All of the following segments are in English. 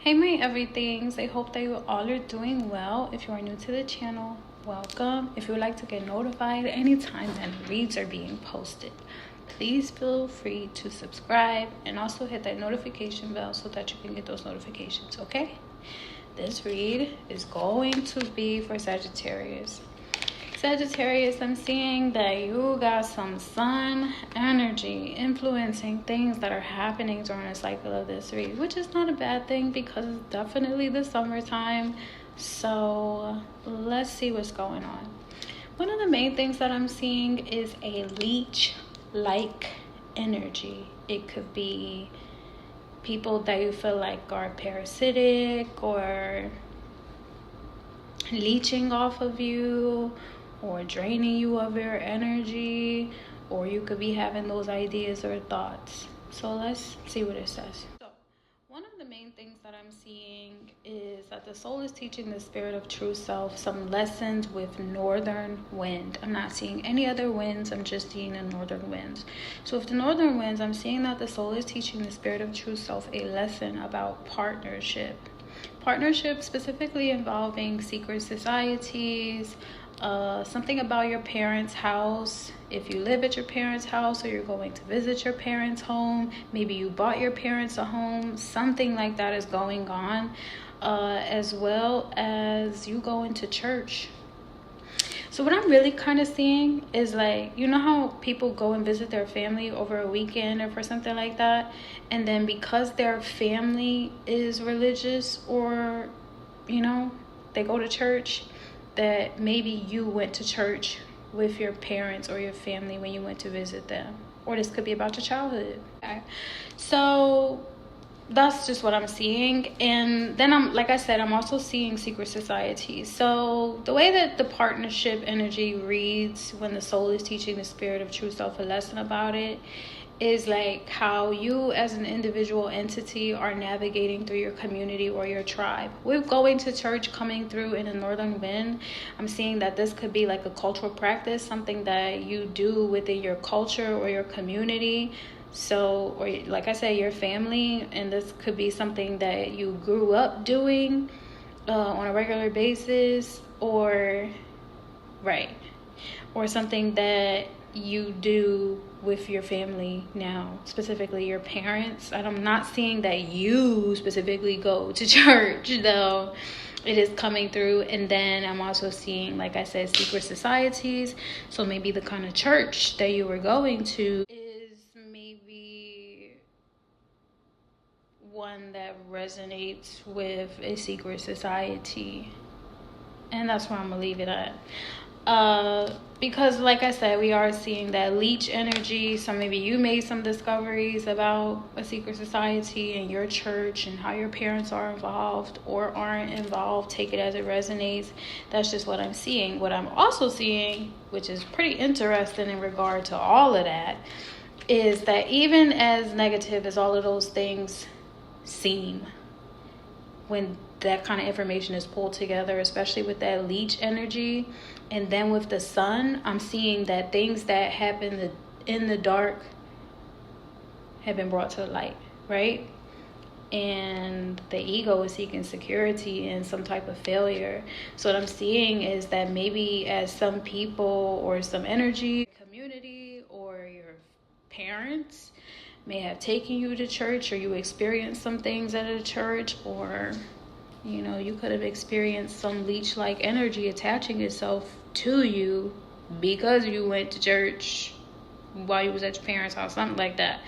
Hey my everythings, I hope that you all are doing well. If you are new to the channel, welcome. If you would like to get notified anytime that reads are being posted, please feel free to subscribe and also hit that notification bell so that you can get those notifications, okay? This read is going to be for Sagittarius. Sagittarius, I'm seeing that you got some sun energy influencing things that are happening during the cycle of this read, which is not a bad thing because it's definitely the summertime. So let's see what's going on. One of the main things that I'm seeing is a leech-like energy. It could be people that you feel like are parasitic or leeching off of you, or draining you of your energy, or you could be having those ideas or thoughts. So let's see what it says. So one of the main things that I'm seeing is that the soul is teaching the spirit of true self some lessons with northern wind. I'm not seeing any other winds, I'm just seeing the northern winds. So with the northern winds, I'm seeing that the soul is teaching the spirit of true self a lesson about partnership specifically involving secret societies, something about your parents' house. If you live at your parents' house or you're going to visit your parents' home, maybe you bought your parents a home, something like that is going on, as well as you going to church. So what I'm really kind of seeing is, like, you know how people go and visit their family over a weekend or for something like that, and then because their family is religious, or you know, they go to church, that maybe you went to church with your parents or your family when you went to visit them, or this could be about your childhood. Okay, so that's just what I'm seeing. And then I'm also seeing secret societies. So the way that the partnership energy reads when the soul is teaching the spirit of true self a lesson about it is like how you as an individual entity are navigating through your community or your tribe. With going to church coming through in a northern wind, I'm seeing that this could be like a cultural practice, something that you do within your culture or your community. So, or like I said, your family, and this could be something that you grew up doing on a regular basis, or something that you do with your family now, specifically your parents. And I'm not seeing that you specifically go to church, though it is coming through. And then I'm also seeing, like I said, secret societies. So maybe the kind of church that you were going to is maybe one that resonates with a secret society, and that's where I'm gonna leave it at. Because like I said, we are seeing that leech energy. So maybe you made some discoveries about a secret society in your church and how your parents are involved or aren't involved. Take it as it resonates. That's just what I'm seeing. What I'm also seeing, which is pretty interesting in regard to all of that, is that even as negative as all of those things seem, when that kind of information is pulled together, especially with that leech energy, and then with the sun, I'm seeing that things that happen in the dark have been brought to the light, right? And the ego is seeking security in some type of failure. So what I'm seeing is that maybe as some people or some energy, community, or your parents may have taken you to church, or you experienced some things at a church, or you know, you could have experienced some leech-like energy attaching itself to you because you went to church while you was at your parents' house, something like that.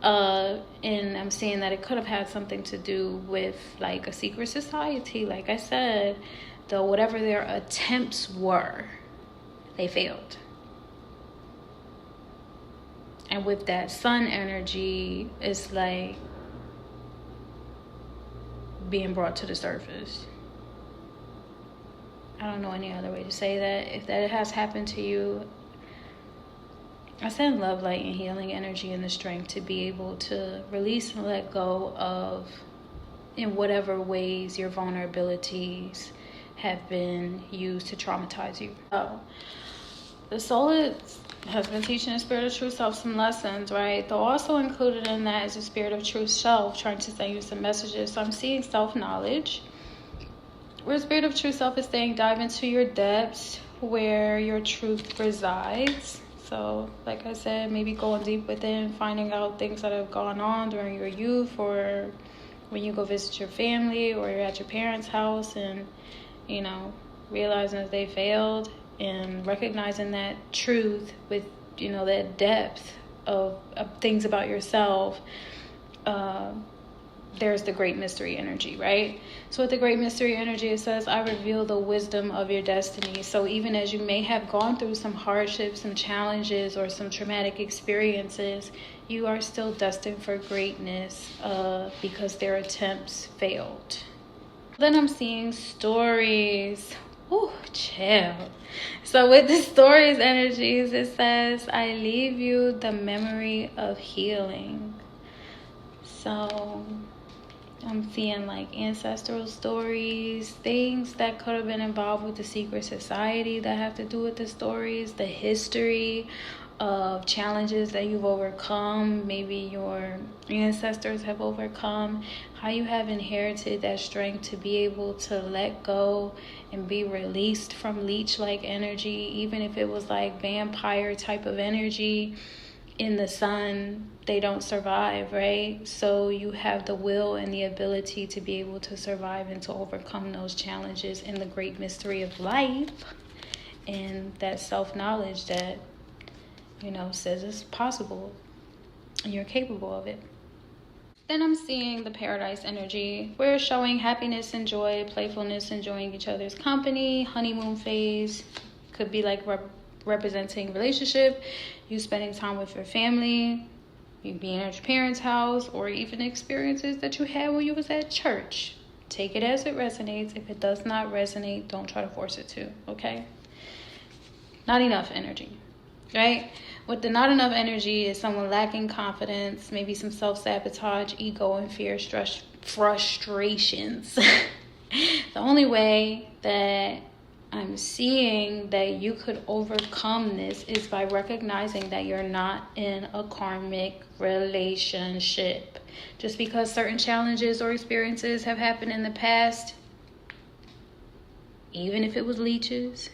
And I'm seeing that it could have had something to do with like a secret society. Like I said, though, whatever their attempts were, they failed. And with that sun energy, it's like being brought to the surface. I don't know any other way to say that. If that has happened to you, I send love, light, and healing energy and the strength to be able to release and let go of, in whatever ways your vulnerabilities have been used to traumatize you. So the soul is has been teaching the spirit of true self some lessons, right? Though also included in that is the spirit of true self trying to send you some messages. So I'm seeing self-knowledge, where the spirit of true self is saying dive into your depths where your truth resides. So like I said, maybe going deep within, finding out things that have gone on during your youth, or when you go visit your family, or you're at your parents' house, and you know, realizing that they failed, and recognizing that truth with, you know, that depth of things about yourself. There's the great mystery energy, right? So with the great mystery energy, it says, I reveal the wisdom of your destiny. So even as you may have gone through some hardships, some challenges, or some traumatic experiences, you are still destined for greatness because their attempts failed. Then I'm seeing stories. Ooh, chill. So with the stories energies, it says, I leave you the memory of healing. So I'm seeing like ancestral stories, things that could have been involved with the secret society that have to do with the stories, the history of challenges that you've overcome, maybe your ancestors have overcome, how you have inherited that strength to be able to let go and be released from leech-like energy, even if it was like vampire type of energy. In the sun, they don't survive, right? So you have the will and the ability to be able to survive and to overcome those challenges in the great mystery of life, and that self-knowledge that, you know, says it's possible and you're capable of it. Then I'm seeing the paradise energy. We're showing happiness and joy, playfulness, enjoying each other's company, honeymoon phase. Could be like representing relationship, you spending time with your family, you being at your parents' house, or even experiences that you had when you was at church. Take it as it resonates. If it does not resonate, don't try to force it to, okay? Not enough energy, right? With the not enough energy is someone lacking confidence, maybe some self-sabotage, ego, and fear, stress, frustrations. The only way that I'm seeing that you could overcome this is by recognizing that you're not in a karmic relationship. Just because certain challenges or experiences have happened in the past, even if it was leeches,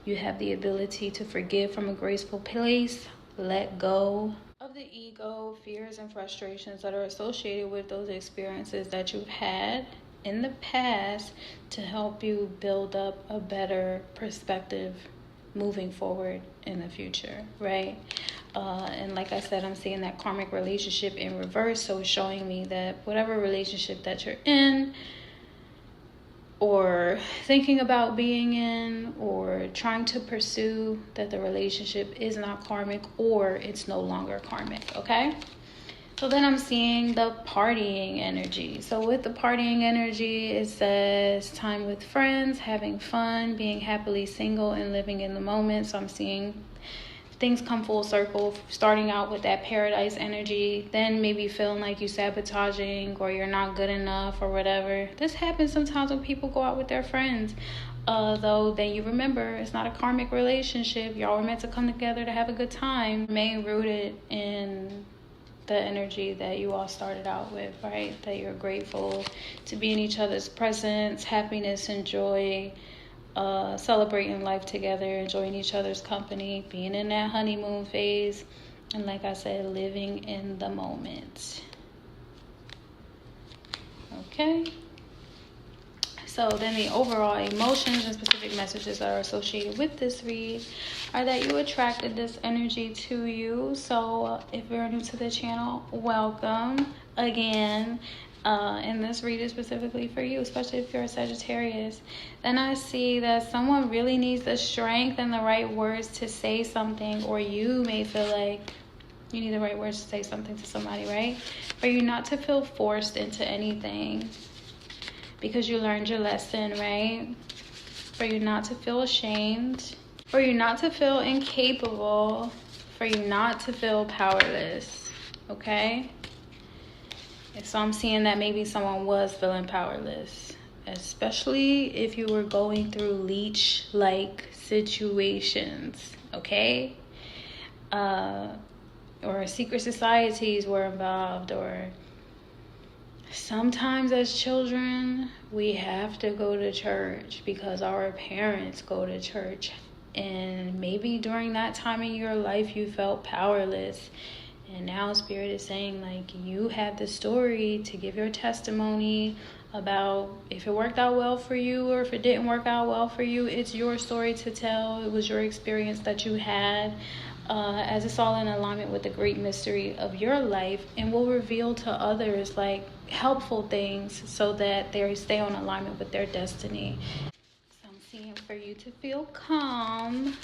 you have the ability to forgive from a graceful place, let go of the ego, fears, and frustrations that are associated with those experiences that you've had in the past, to help you build up a better perspective moving forward in the future, right? And like I said, I'm seeing that karmic relationship in reverse. So it's showing me that whatever relationship that you're in, or thinking about being in, or trying to pursue, that the relationship is not karmic, or it's no longer karmic, okay? So then I'm seeing the partying energy. So with the partying energy, it says time with friends, having fun, being happily single, and living in the moment. So I'm seeing things come full circle, starting out with that paradise energy, then maybe feeling like you're sabotaging or you're not good enough or whatever. This happens sometimes when people go out with their friends. Though then you remember, it's not a karmic relationship. Y'all were meant to come together to have a good time. Remain rooted in the energy that you all started out with, right? That you're grateful to be in each other's presence, happiness and joy, celebrating life together, enjoying each other's company, being in that honeymoon phase, and like I said, living in the moment. Okay. So then the overall emotions and specific messages that are associated with this read are that you attracted this energy to you. So if you're new to the channel, welcome again. And this read is specifically for you, especially if you're a Sagittarius. Then I see that someone really needs the strength and the right words to say something, or you may feel like you need the right words to say something to somebody, right? For you not to feel forced into anything, because you learned your lesson, right? For you not to feel ashamed, for you not to feel incapable, for you not to feel powerless, okay? And so I'm seeing that maybe someone was feeling powerless, especially if you were going through leech-like situations, okay? or secret societies were involved, or sometimes as children we have to go to church because our parents go to church, and maybe during that time in your life you felt powerless, and now Spirit is saying, like, you have the story to give your testimony about if it worked out well for you or if it didn't work out well for you. It's your story to tell. It was your experience that you had, as it's all in alignment with the great mystery of your life, and will reveal to others like helpful things so that they stay on alignment with their destiny. So I'm seeing for you to feel calm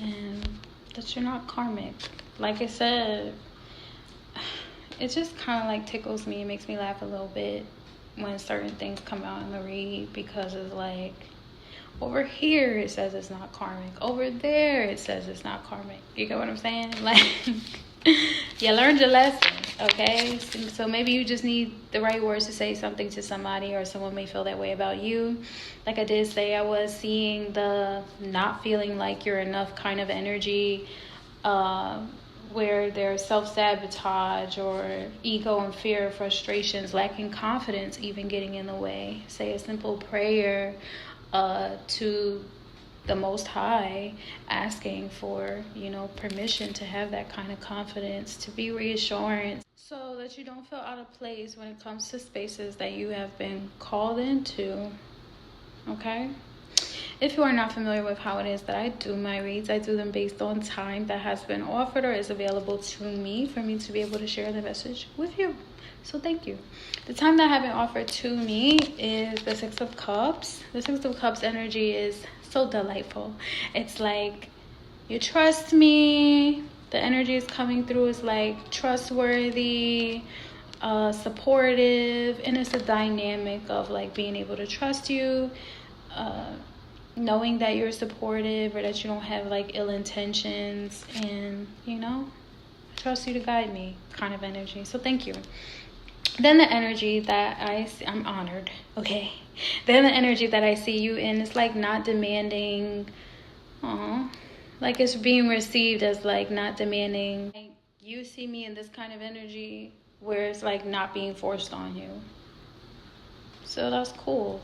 and that you're not karmic. Like I said, it just kind of like tickles me. It makes me laugh a little bit when certain things come out in the read, because it's like, over here it says it's not karmic, over there it says it's not karmic. You get what I'm saying? Like, you learned your lesson, okay? So maybe you just need the right words to say something to somebody, or someone may feel that way about you. Like I did say, I was seeing the not feeling like you're enough kind of energy, where there's self-sabotage or ego and fear, frustrations, lacking confidence even getting in the way. Say a simple prayer to the Most High, asking for, permission to have that kind of confidence, to be reassurance, so that you don't feel out of place when it comes to spaces that you have been called into. Okay? If you are not familiar with how it is that I do my reads, I do them based on time that has been offered or is available to me for me to be able to share the message with you. So thank you. The time that has been offered to me is the Six of Cups. The Six of Cups energy is so delightful. It's like, you trust me. The energy is coming through is like trustworthy, supportive, and it's a dynamic of like being able to trust you, knowing that you're supportive or that you don't have like ill intentions, and trust you to guide me kind of energy. So thank you. Then the energy that I'm honored, okay? Then the energy that I see you in is like not demanding. Like it's being received as like not demanding. Like, you see me in this kind of energy where it's like not being forced on you. So that's cool.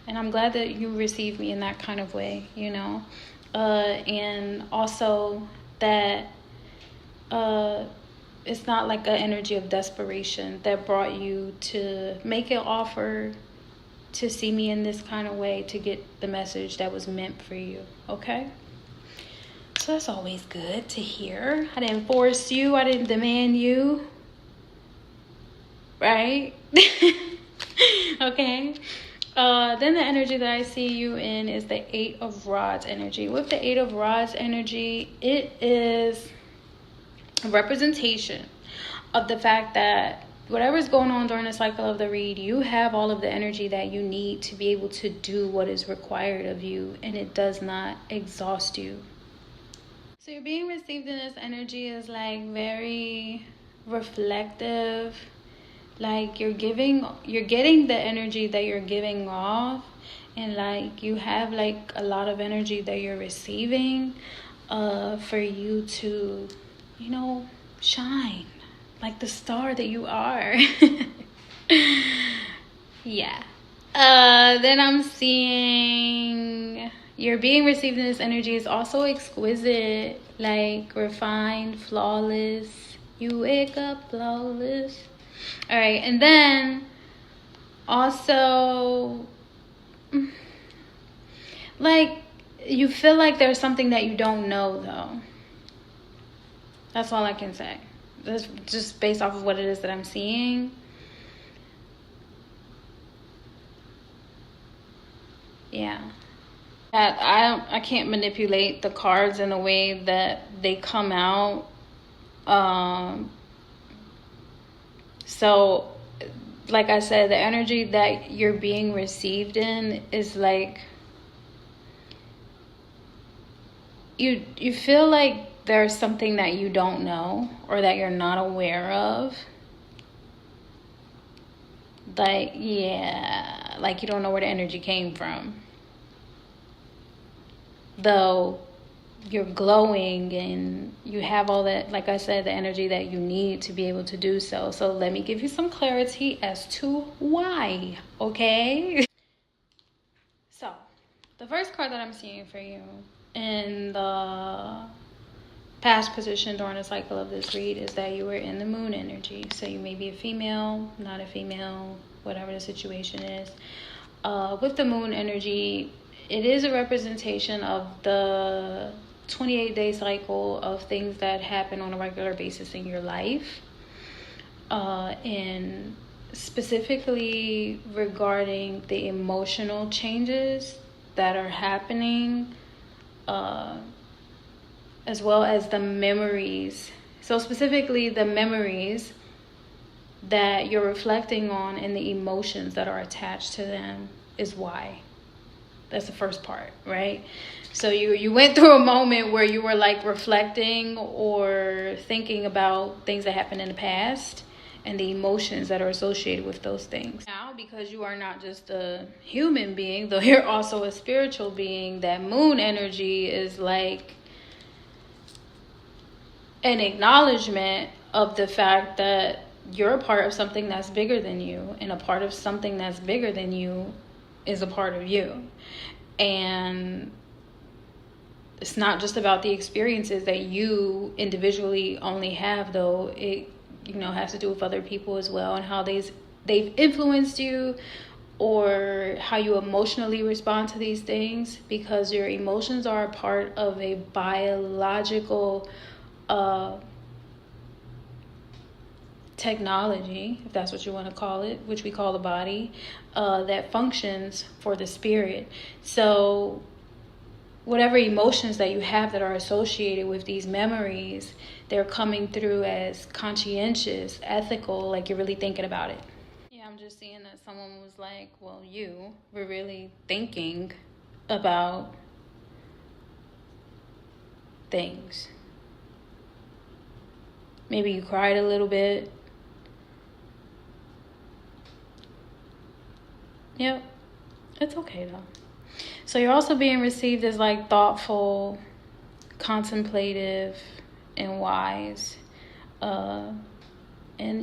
And I'm glad that you receive me in that kind of way, and also that it's not like an energy of desperation that brought you to make an offer to see me in this kind of way, to get the message that was meant for you, okay? So that's always good to hear. I didn't force you. I didn't demand you. Right? Okay. Then the energy that I see you in is the Eight of Rods energy. With the Eight of Rods energy, it is a representation of the fact that whatever's going on during the cycle of the read, you have all of the energy that you need to be able to do what is required of you, and it does not exhaust you. So you're being received in this energy is like very reflective. Like you're getting the energy that you're giving off, and like you have like a lot of energy that you're receiving, for you to, shine like the star that you are. Yeah. Then I'm seeing you're being received in this energy is also exquisite, like refined, flawless. You wake up flawless. All right, and then also, like, you feel like there's something that you don't know, though. That's all I can say. That's just based off of what it is that I'm seeing. Yeah. I can't manipulate the cards in a way that they come out. So, like I said, the energy that you're being received in is like, you feel like there's something that you don't know or that you're not aware of. Like, yeah, like you don't know where the energy came from. Though you're glowing and you have all that, like I said, the energy that you need to be able to do so. So let me give you some clarity as to why, okay? So the first card that I'm seeing for you in the past position during the cycle of this read is that you were in the moon energy. So you may be a female, not a female, whatever the situation is. With the moon energy, it is a representation of the 28-day cycle of things that happen on a regular basis in your life. And specifically regarding the emotional changes that are happening, as well as the memories. So specifically the memories that you're reflecting on and the emotions that are attached to them is why. That's the first part, right? So you went through a moment where you were like reflecting or thinking about things that happened in the past and the emotions that are associated with those things. Now, because you are not just a human being, though you're also a spiritual being, that moon energy is like an acknowledgement of the fact that you're a part of something that's bigger than you, and a part of something that's bigger than you is a part of you. And it's not just about the experiences that you individually only have, though. It, you know, has to do with other people as well, and how they've influenced you, or how you emotionally respond to these things, because your emotions are a part of a biological technology, if that's what you want to call it, which we call the body, that functions for the spirit. So whatever emotions that you have that are associated with these memories, they're coming through as conscientious, ethical, like you're really thinking about it. Yeah, I'm just seeing that someone was like, well, you were really thinking about things. Maybe you cried a little bit. Yep, it's okay though. So you're also being received as like thoughtful, contemplative, and wise. And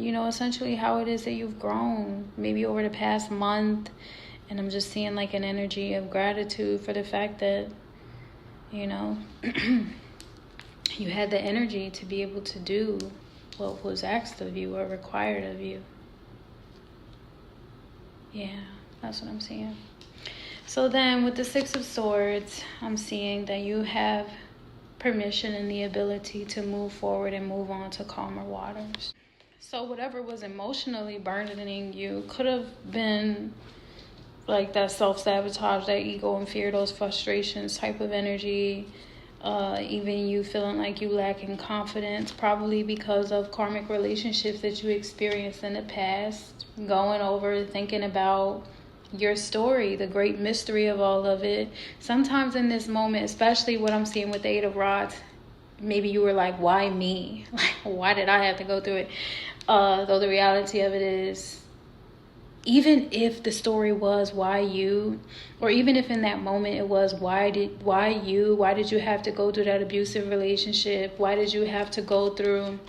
you know, essentially how it is that you've grown maybe over the past month. And I'm just seeing like an energy of gratitude for the fact that, you know, you had the energy to be able to do what was asked of you or required of you. Yeah, that's what I'm seeing. So then with the Six of Swords, I'm seeing that you have permission and the ability to move forward and move on to calmer waters. So whatever was emotionally burdening you could have been like that self-sabotage, that ego and fear, those frustrations type of energy. Even you feeling like you lack in confidence, probably because of karmic relationships that you experienced in the past, going over, thinking about your story, the great mystery of all of it. Sometimes in this moment, especially what I'm seeing with the Eight of Rods, maybe you were like, why me? Like, why did I have to go through it? Though the reality of it is, even if the story was why you, or even if in that moment it was why did you have to go through that abusive relationship? Why did you have to go through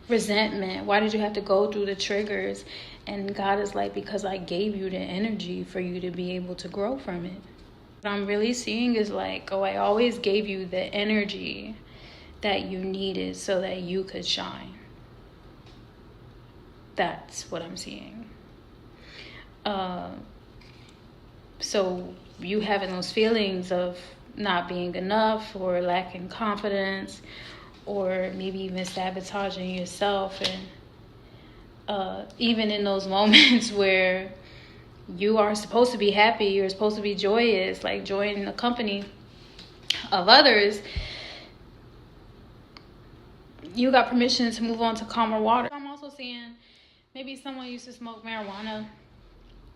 resentment? Why did you have to go through the triggers? And God is like, because I gave you the energy for you to be able to grow from it. What I'm really seeing is like, oh, I always gave you the energy that you needed so that you could shine. That's what I'm seeing. So you having those feelings of not being enough or lacking confidence, or maybe even sabotaging yourself, and even in those moments where you are supposed to be happy, you're supposed to be joyous, like joining the company of others, you got permission to move on to calmer water. I'm also seeing maybe someone used to smoke marijuana.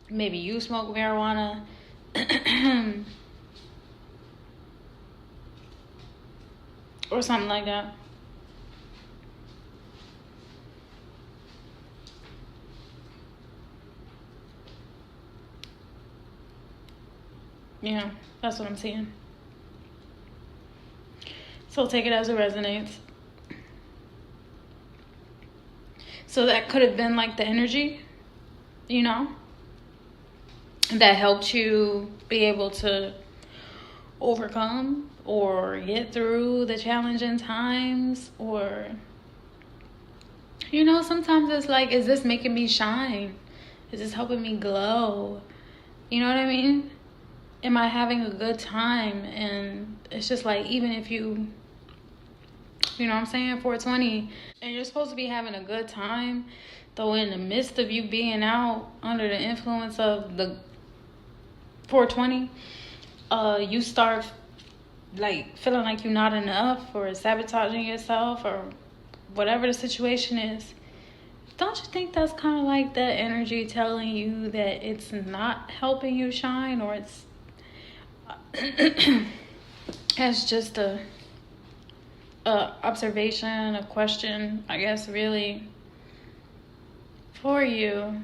Maybe you smoke marijuana. Or something like that. Yeah, that's what I'm seeing. So take it as it resonates. So that could have been like the energy, you know, that helped you be able to overcome or get through the challenging times. Or, you know, sometimes it's like, is this making me shine? Is this helping me glow? You know what I mean? Am I having a good time? And it's just like, even if you know what I'm saying, 420, and you're supposed to be having a good time, though in the midst of you being out under the influence of the 420, you start like feeling like you're not enough, or sabotaging yourself, or whatever the situation is. Don't you think that's kind of like that energy telling you that it's not helping you shine, or it's just a observation, a question, I guess, really, for you,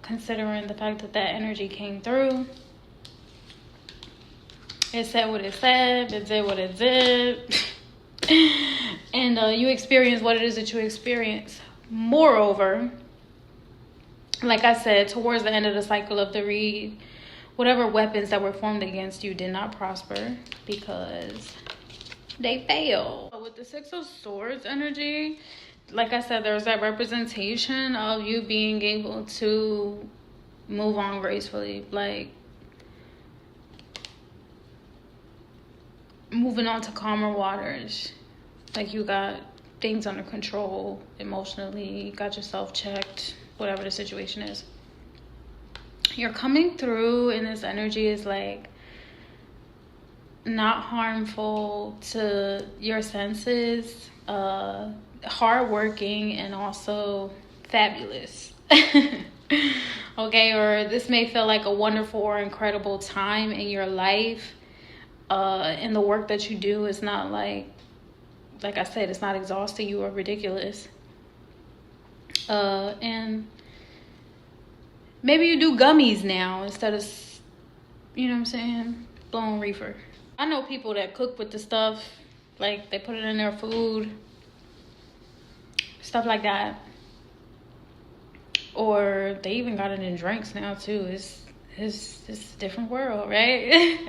considering the fact that that energy came through. It said what it said, it did what it did, and you experience what it is that you experience. Moreover, like I said, towards the end of the cycle of the read, whatever weapons that were formed against you did not prosper, because they fail. With the Six of Swords energy, like I said, there's that representation of you being able to move on gracefully, like moving on to calmer waters. Like you got things under control emotionally, got yourself checked, whatever the situation is. You're coming through, and this energy is like not harmful to your senses, hardworking, and also fabulous. Okay, or this may feel like a wonderful or incredible time in your life, and the work that you do is not like I said, it's not exhausting you or ridiculous, and maybe you do gummies now instead of, you know what I'm saying, blowing reefer. I know people that cook with the stuff, like they put it in their food, stuff like that. Or they even got it in drinks now too. It's a different world, right?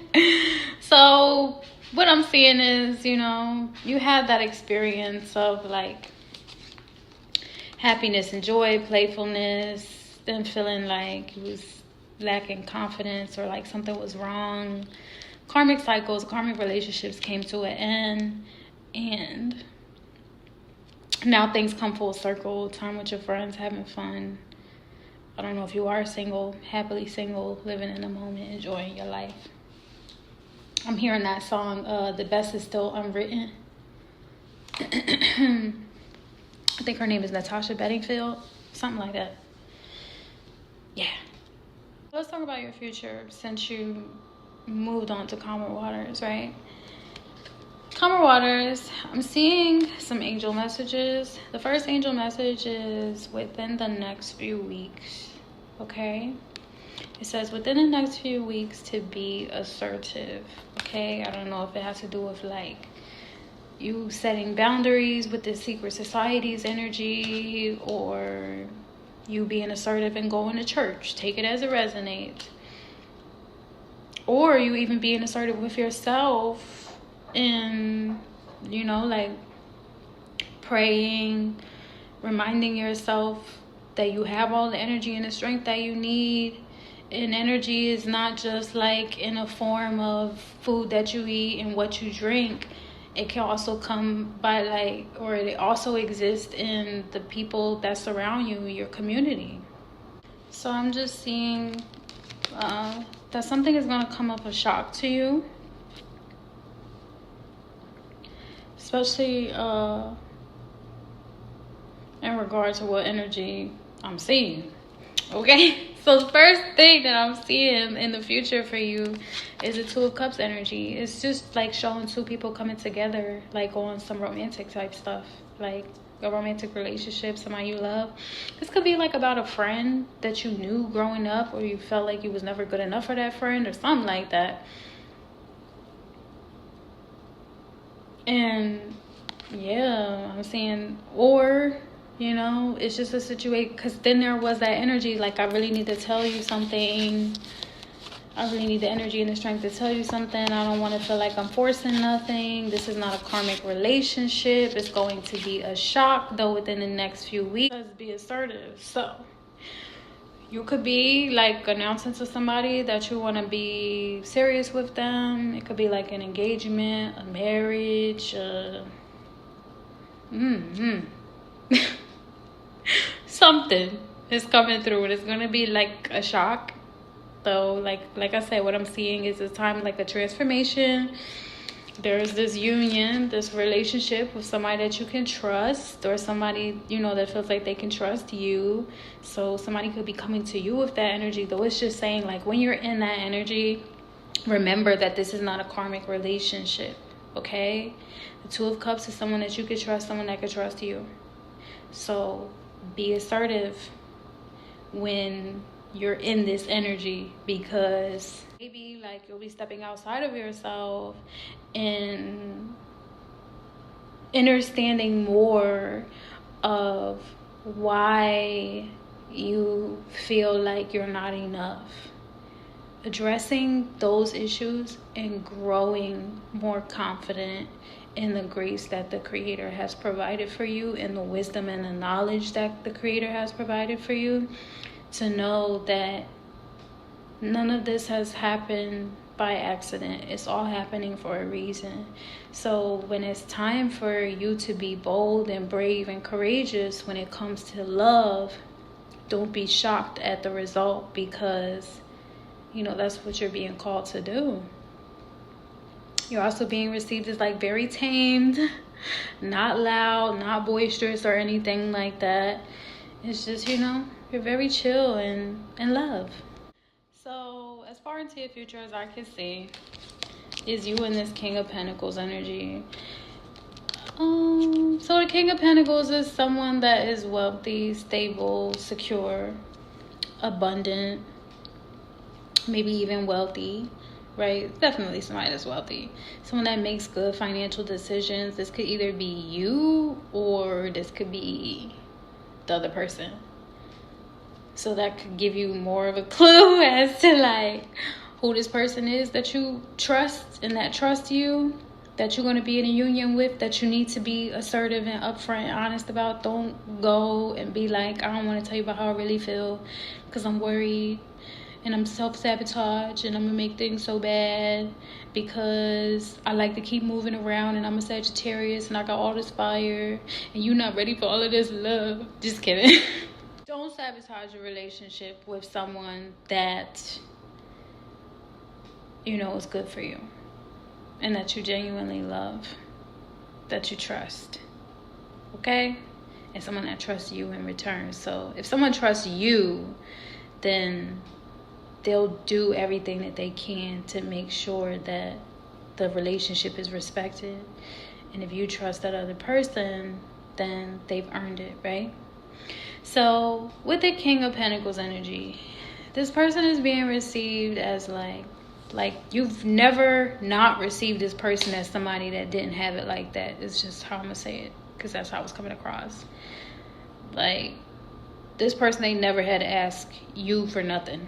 So what I'm seeing is, you know, you had that experience of like happiness and joy, playfulness, then feeling like you was lacking confidence, or like something was wrong. Karmic cycles, karmic relationships came to an end, and now things come full circle. Time with your friends, having fun. I don't know if you are single, happily single, living in the moment, enjoying your life. I'm hearing that song, The Best Is Still Unwritten. I think her name is Natasha Bedingfield, something like that. Yeah. Let's talk about your future, since you moved on to calmer waters, right? Calmer waters, I'm seeing some angel messages. The first angel message is within the next few weeks, okay? It says within the next few weeks to be assertive, okay? I don't know if it has to do with like you setting boundaries with the secret society's energy, or you being assertive and going to church. Take it as it resonates. Or you even being assertive with yourself, and, you know, like praying, reminding yourself that you have all the energy and the strength that you need. And energy is not just like in a form of food that you eat and what you drink. It can also come by like, or it also exists in the people that surround you, your community. So I'm just seeing that something is going to come up a shock to you, especially in regard to what energy I'm seeing, okay? So the first thing that I'm seeing in the future for you is the Two of Cups energy. It's just like showing two people coming together, like on some romantic type stuff. Like a romantic relationship, somebody you love. This could be like about a friend that you knew growing up, or you felt like you was never good enough for that friend or something like that. And yeah, I'm saying, or you know, it's just a situation, because then there was that energy like, I really need to tell you something. I really need the energy and the strength to tell you something. I don't want to feel like I'm forcing nothing. This is not a karmic relationship. It's going to be a shock, though, within the next few weeks. Let's be assertive. So you could be like announcing to somebody that you want to be serious with them. It could be like an engagement, a marriage, something is coming through, and it's going to be like a shock. So like I said, what I'm seeing is this time like a transformation. There's this union, this relationship with somebody that you can trust, or somebody, you know, that feels like they can trust you. So somebody could be coming to you with that energy, though. It's just saying, like, when you're in that energy, remember that this is not a karmic relationship, okay? The Two of Cups is someone that you could trust, someone that could trust you. So be assertive when you're in this energy, because maybe like you'll be stepping outside of yourself and understanding more of why you feel like you're not enough. Addressing those issues and growing more confident in the grace that the Creator has provided for you, and the wisdom and the knowledge that the Creator has provided for you, to know that none of this has happened by accident. It's all happening for a reason. So when it's time for you to be bold and brave and courageous when it comes to love, don't be shocked at the result, because, you know, that's what you're being called to do. You're also being received as like very tamed, not loud, not boisterous or anything like that. It's just, you know, you're very chill and in love. So as far into your future as I can see, is you in this King of Pentacles energy. So the King of Pentacles is someone that is wealthy, stable, secure, abundant, maybe even wealthy, right? Definitely somebody that's wealthy. Someone that makes good financial decisions. This could either be you, or this could be the other person. So that could give you more of a clue as to like who this person is that you trust and that trusts you, that you're going to be in a union with, that you need to be assertive and upfront and honest about. Don't go and be like, I don't want to tell you about how I really feel because I'm worried and I'm self-sabotage and I'm going to make things so bad because I like to keep moving around and I'm a Sagittarius and I got all this fire and you're not ready for all of this love. Just kidding. Don't sabotage a relationship with someone that, you know, is good for you and that you genuinely love, that you trust, okay? And someone that trusts you in return. So if someone trusts you, then they'll do everything that they can to make sure that the relationship is respected. And if you trust that other person, then they've earned it, right? So with the King of Pentacles energy, this person is being received as like you've never not received this person as somebody that didn't have it like that. It's just how I'm gonna say it, because that's how it's coming across. Like, this person ain't never had to ask you for nothing,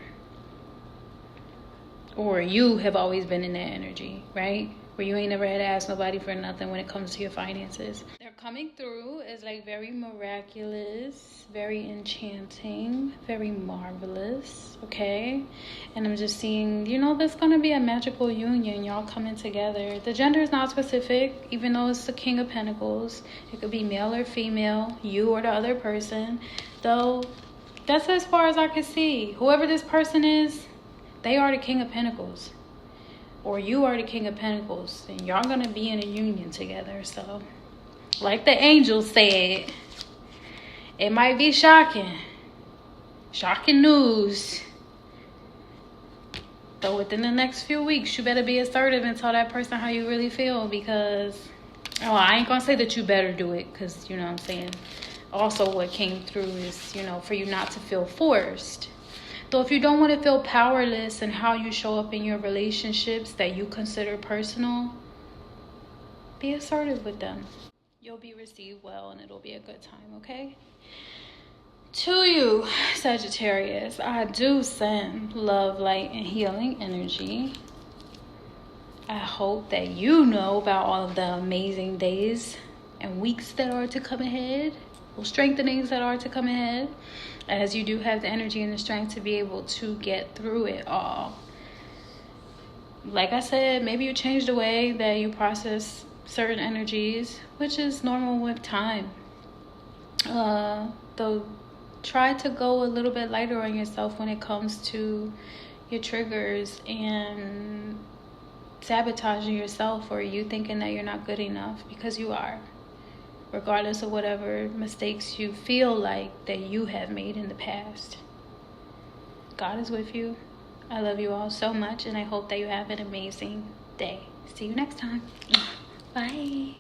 or you have always been in that energy, right? Where you ain't never had to ask nobody for nothing when it comes to your finances. They're coming through as like very miraculous, very enchanting, very marvelous, okay? And I'm just seeing, you know, there's gonna be a magical union, y'all coming together. The gender is not specific, even though it's the King of Pentacles. It could be male or female, you or the other person. Though, that's as far as I can see. Whoever this person is, they are the King of Pentacles. Or you are the King of Pentacles, and y'all gonna be in a union together. So, like the angel said, it might be shocking news, but within the next few weeks, you better be assertive and tell that person how you really feel, because Oh, I ain't gonna say that you better do it, because, you know what I'm saying, also what came through is, you know, for you not to feel forced. Though if you don't want to feel powerless in how you show up in your relationships that you consider personal, be assertive with them. You'll be received well and it'll be a good time, okay? To you, Sagittarius, I do send love, light, and healing energy. I hope that you know about all of the amazing days and weeks that are to come ahead, or strengthenings that are to come ahead, as you do have the energy and the strength to be able to get through it all. Like I said, maybe you change the way that you process certain energies, which is normal with time. Though try to go a little bit lighter on yourself when it comes to your triggers and sabotaging yourself, or you thinking that you're not good enough, because you are, regardless of whatever mistakes you feel like that you have made in the past. God is with you. I love you all so much, and I hope that you have an amazing day. See you next time. Bye.